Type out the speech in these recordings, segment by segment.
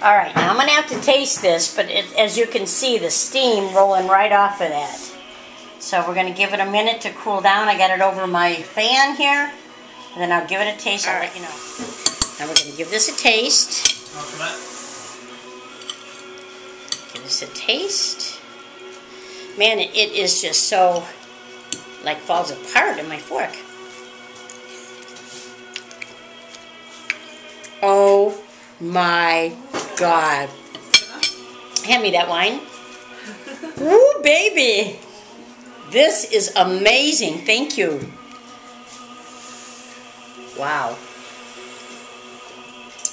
All right, now I'm going to have to taste this, but as you can see, the steam rolling right off of that. So we're going to give it a minute to cool down. I got it over my fan here, and then I'll give it a taste. I'll let you know. Now we're going to give this a taste. Give this a taste. Man, it is just so, like, falls apart in my fork. Oh my God. Hand me that wine. Woo, baby. This is amazing. Thank you. Wow.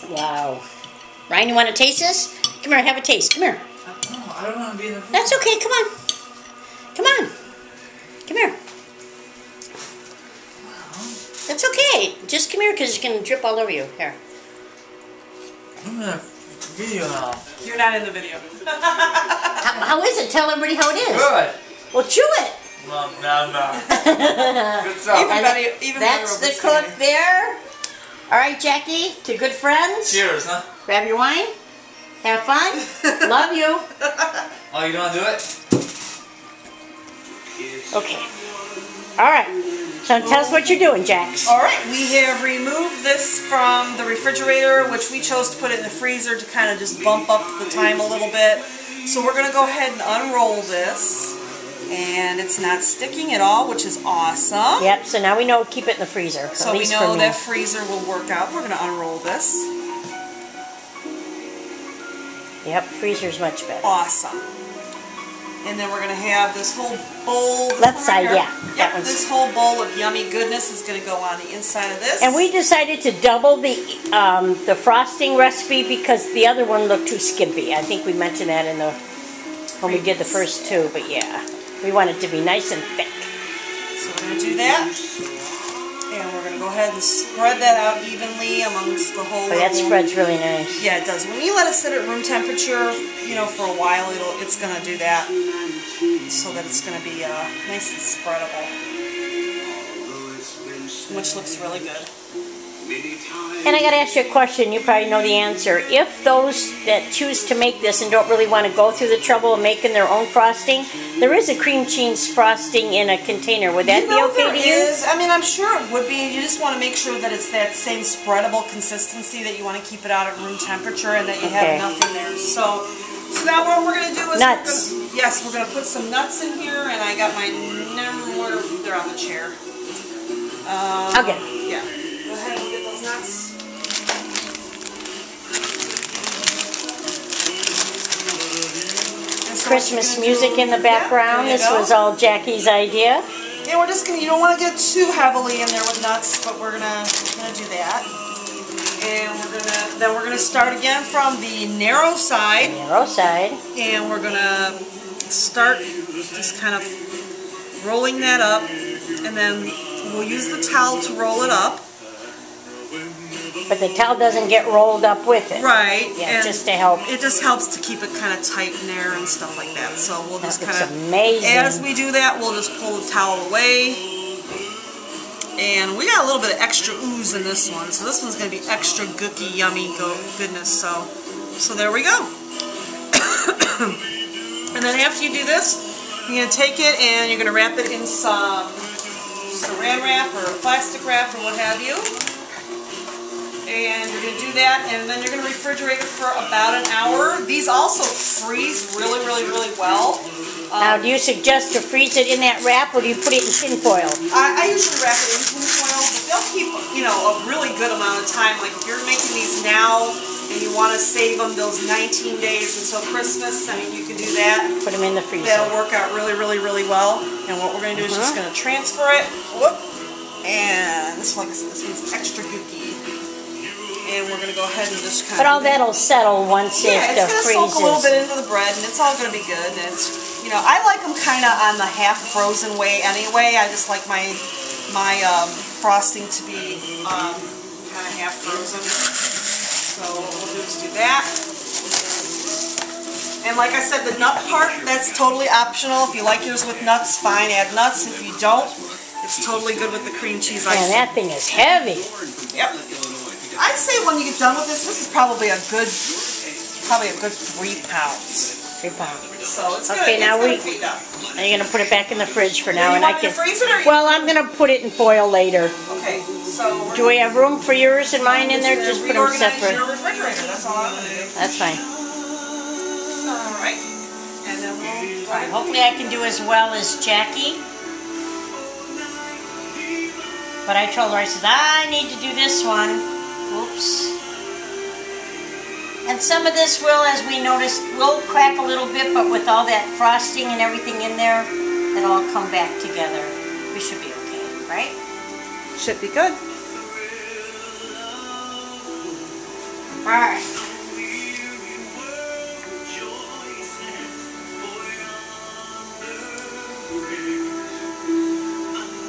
Wow. Ryan, you want to taste this? Come here, have a taste. Come here. No, I don't want to be in the food. That's okay. Come on. Come on. Come here. That's okay. Just come here because it's going to drip all over you. Here. I'm in a video now. You're not in the video. How is it? Tell everybody how it is. Good. Well, chew it. No. Good stuff. Even that's the cook there. All right, Jackie, to good friends. Cheers, huh? Grab your wine. Have fun. Love you. Oh, you don't want to do it? Okay. All right. So tell us what you're doing, Jax. All right, we have removed this from the refrigerator, which we chose to put it in the freezer to kind of just bump up the time a little bit. So we're going to go ahead and unroll this. And it's not sticking at all, which is awesome. Yep, so now we know keep it in the freezer. So we know that freezer will work out. We're going to unroll this. Yep, freezer's much better. Awesome. And then we're going to have this whole bowl. Left side, here. yeah. Yep, this whole bowl of yummy goodness is going to go on the inside of this. And we decided to double the frosting recipe because the other one looked too skimpy. I think we mentioned that in when we did the first two, but yeah. We want it to be nice and thick. So we're going to do that. And we're going to go ahead and spread that out evenly amongst the whole. But that spreads really nice. Yeah, it does. When you let it sit at room temperature, you know, for a while, it's going to do that. So that it's going to be nice and spreadable. Which looks really good. And I got to ask you a question. You probably know the answer. If those that choose to make this and don't really want to go through the trouble of making their own frosting, there is a cream cheese frosting in a container. Would that be okay to use? I mean, I'm sure it would be. You just want to make sure that it's that same spreadable consistency, that you want to keep it out at room temperature, and that you have enough in there. So now what we're going to do is nuts. We're going to put some nuts in here, and I got my they're on the chair. Okay. Yeah. Go ahead and get those nuts. Christmas music in the background. This was all Jackie's idea. Yeah, we're just gonna. You don't want to get too heavily in there with nuts, but we're gonna do that. And we're gonna start again from the narrow side. Narrow side. And we're gonna start just kind of rolling that up, and then we'll use the towel to roll it up. But the towel doesn't get rolled up with it. Right. Yeah, and just to help. It just helps to keep it kind of tight in there and stuff like that. So we'll just kind of, amazing. As we do that, we'll just pull the towel away. And we got a little bit of extra ooze in this one. So this one's going to be extra gooky, yummy goodness. So there we go. And then after you do this, you're going to take it and you're going to wrap it in some saran wrap or plastic wrap or what have you. And you're going to do that, and then you're going to refrigerate it for about an hour. These also freeze really, really, really well. Now, do you suggest to freeze it in that wrap, or do you put it in tin foil? I usually wrap it in tin foil, but they'll keep, a really good amount of time. Like if you're making these now and you want to save them those 19 days until Christmas, I mean, you can do that. Put them in the freezer. That'll work out really, really, really well. And what we're going to do is just going to transfer it. Whoop. And this one's extra gooky. And we're going to go ahead and just kind of... But all that'll settle once it freezes. Yeah, it's going to soak a little bit into the bread, and it's all going to be good. And it's, I like them kind of on the half-frozen way anyway. I just like my frosting to be kind of half-frozen. So what we'll do is do that. And like I said, the nut part, that's totally optional. If you like yours with nuts, fine, add nuts. If you don't, it's totally good with the cream cheese icing. Man, that thing is heavy. Yep. I'd say when you get done with this is probably a good probably a good 3 pounds. 3 pounds. So it's Okay, good. now it's we. gonna feed up. Are you gonna put it back in the fridge for now, You and I want me can. to freeze it, or you? Well, I'm gonna put it in foil later. Okay. So Do we have room for yours and mine in there? Just Just put them separate. your refrigerator. That's all I'm gonna do. That's fine. All right. And then we'll. All right. Hopefully, I can do as well as Jackie. But I told her, I said, I need to do this one. Oops. And some of this will, as we noticed, will crack a little bit, but with all that frosting and everything in there, it'll all come back together. We should be okay, right? Should be good. All right.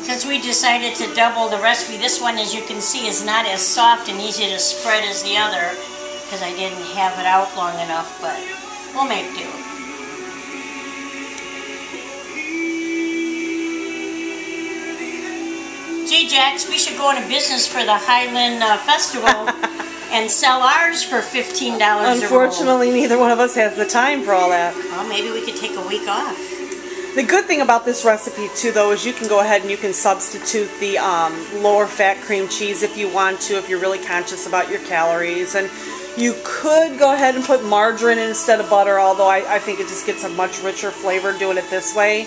Since we decided to double the recipe, this one, as you can see, is not as soft and easy to spread as the other, because I didn't have it out long enough, but we'll make do. Gee, Jax, we should go into business for the Highland Festival and sell ours for $15 a roll. Unfortunately, neither one of us has the time for all that. Well, maybe we could take a week off. The good thing about this recipe too, though, is you can go ahead and you can substitute the lower fat cream cheese if you want to, if you're really conscious about your calories. And you could go ahead and put margarine in instead of butter, although I think it just gets a much richer flavor doing it this way.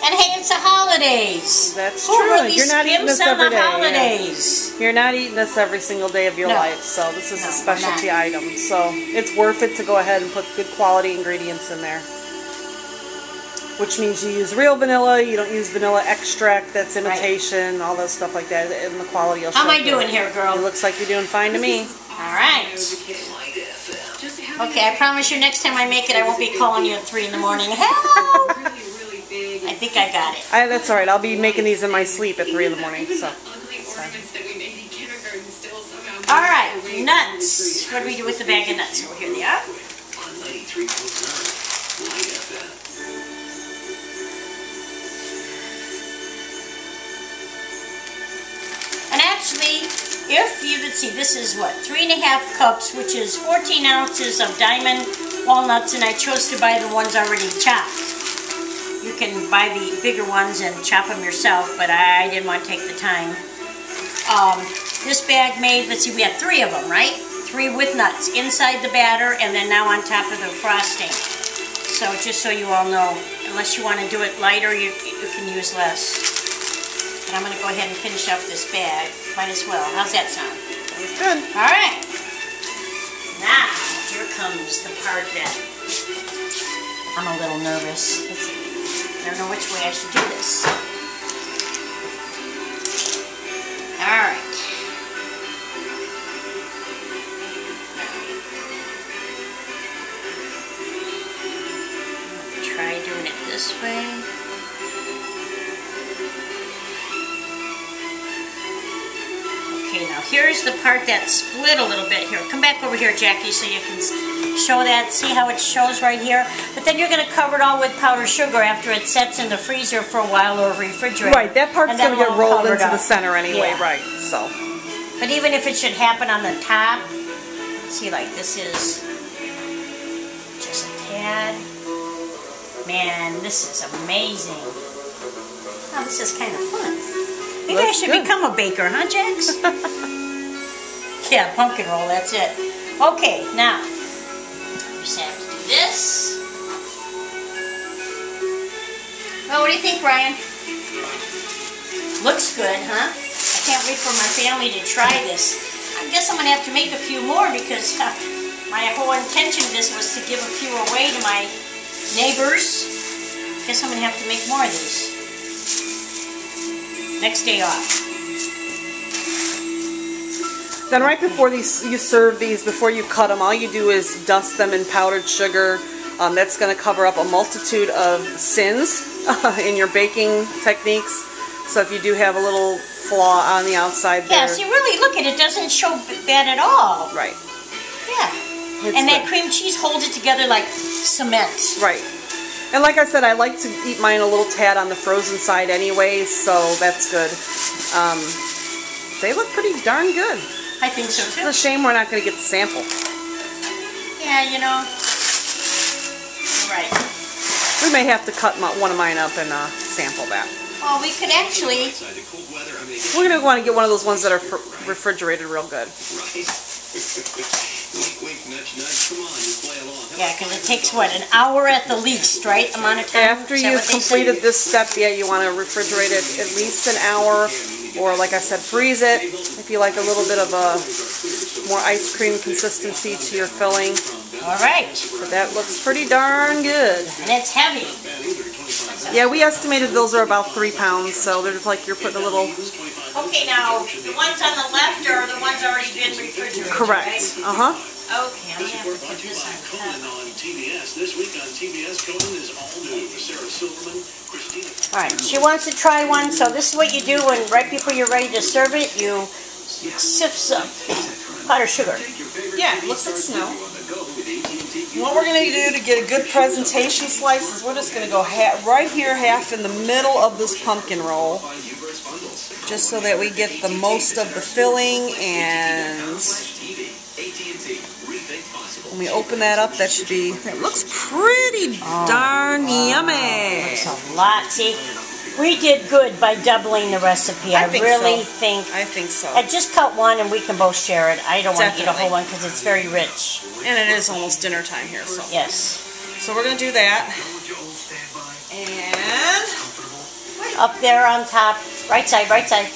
And hey, it's the holidays. That's Who true. really You're not eating this skimps on every the day. holidays? Yeah. You're not eating this every single day of your No. life, so this is No, a we're specialty not. item. So it's worth it to go ahead and put good quality ingredients in there. Which means you use real vanilla, you don't use vanilla extract that's imitation, all that stuff like that, and the quality will show. How am I through. doing here, girl? It looks like you're doing fine to me. All right. Okay, I promise you next time I make it, I won't be calling you at 3 in the morning. Help! I think I got it. That's all right. I'll be making these in my sleep at 3 in the morning. So. All right, nuts. What do we do with the bag of nuts? Oh, here they are. And actually, if you could see, this is what, 3½ cups, which is 14 ounces of diamond walnuts, and I chose to buy the ones already chopped. You can buy the bigger ones and chop them yourself, but I didn't want to take the time. This bag made, let's see, we had 3 of them, right? 3 with nuts inside the batter, and then now on top of the frosting. So just so you all know, unless you want to do it lighter, you can use less. But I'm going to go ahead and finish up this bag. Might as well. How's that sound? That's good. All right. Now, here comes the part that I'm a little nervous. I don't know which way I should do this. All right. Try doing it this way. Okay, now here's the part that split a little bit here. Come back over here, Jackie, so you can show that. See how it shows right here? But then you're going to cover it all with powdered sugar after it sets in the freezer for a while or refrigerator. Right, that part's going to get rolled into the center anyway, yeah. right, so. But even if it should happen on the top, see, like this is just a tad. Man, this is amazing. Oh, this is kind of fun. Maybe I should become a baker, huh, Jax? Yeah, pumpkin roll, that's it. Okay, now, just have to do this. Well, what do you think, Ryan? Looks good, huh? I can't wait for my family to try this. I guess I'm going to have to make a few more because my whole intention of this was to give a few away to my neighbors. Guess I'm going to have to make more of these. Next day off. Then right before you serve these, before you cut them, all you do is dust them in powdered sugar. That's going to cover up a multitude of sins in your baking techniques. So if you do have a little flaw on the outside there. Yeah, see, really, look, it doesn't show bad at all. Right. Yeah. And that cream cheese holds it together like cement. Right. And like I said, I like to eat mine a little tad on the frozen side anyway, so that's good. They look pretty darn good. I think so too. It's a shame we're not going to get the sample. Yeah, you know. Right. We may have to cut one of mine up and sample that. Well, we could actually. We're going to want to get one of those ones that are refrigerated real good. Yeah, because it takes, what, an hour at the least, right? Amount of time? After you've completed this step, yeah, you want to refrigerate it at least an hour, or like I said, freeze it if you like a little bit of a more ice cream consistency to your filling. All right. But that looks pretty darn good. And it's heavy. Yeah, we estimated those are about 3 pounds, so they're just like you're putting a little... Okay, now, the ones on the left are the ones already been refrigerated, Correct. Right? Uh-huh. Okay, I'm going to have to put this on top. Alright, she wants to try one, so this is what you do when right before you're ready to serve it, you sift some powdered sugar. Yeah, it looks like snow. What we're going to do to get a good presentation slice is we're just going to go right here, half in the middle of this pumpkin roll, just so that we get the most of the filling, and when we open that up, that should be, it looks pretty darn yummy. Looks a lot. See, we did good by doubling the recipe. I really think. I think so. I just cut one and we can both share it. I don't want to eat a whole one because it's very rich. And it is almost dinner time here, so. Yes. So we're going to do that. And up there on top, right side, right side.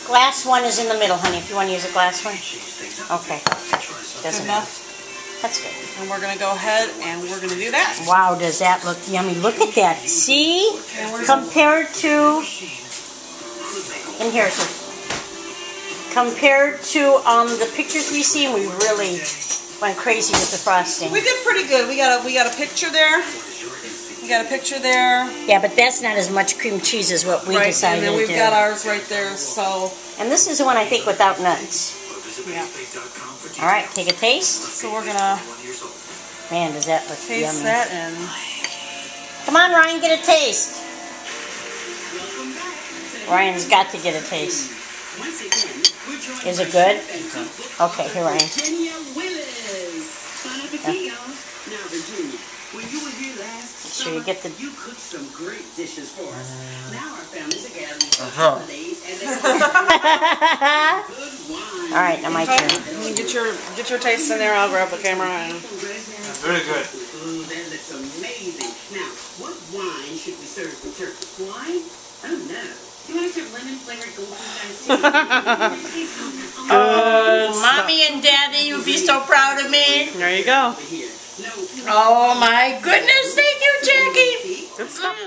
Glass one is in the middle, honey, if you want to use a glass one. Okay. Doesn't matter. That's good. And we're going to go ahead and we're going to do that. Wow, does that look yummy. Look at that. See? Compared to... And here, so compared to the pictures we see, we really went crazy with the frosting. We did pretty good. We got a picture there. We got a picture there. Yeah, but that's not as much cream cheese as what we decided to do. And then we've got ours right there, so... And this is the one, I think, without nuts. Yeah. All right, take a taste. So we're gonna... Man, does that look yummy. Taste that and... Come on, Ryan, get a taste. Ryan's got to get a taste. Is it good? Okay, here, Ryan. Make sure you get the... You cooked some great dishes for us. Now our families are gathering for Uh-huh. holidays and All right, now my turn. Get your taste in there. I'll grab the camera and... Very good. Ooh, that looks amazing. Now, what wine should we serve with turkey? Wine? Oh no. Do you want to serve lemon flavored golden guys? Oh, Mommy and Daddy, you'd be so proud of me. There you go. Oh my goodness, thank you, Jackie. Good stuff.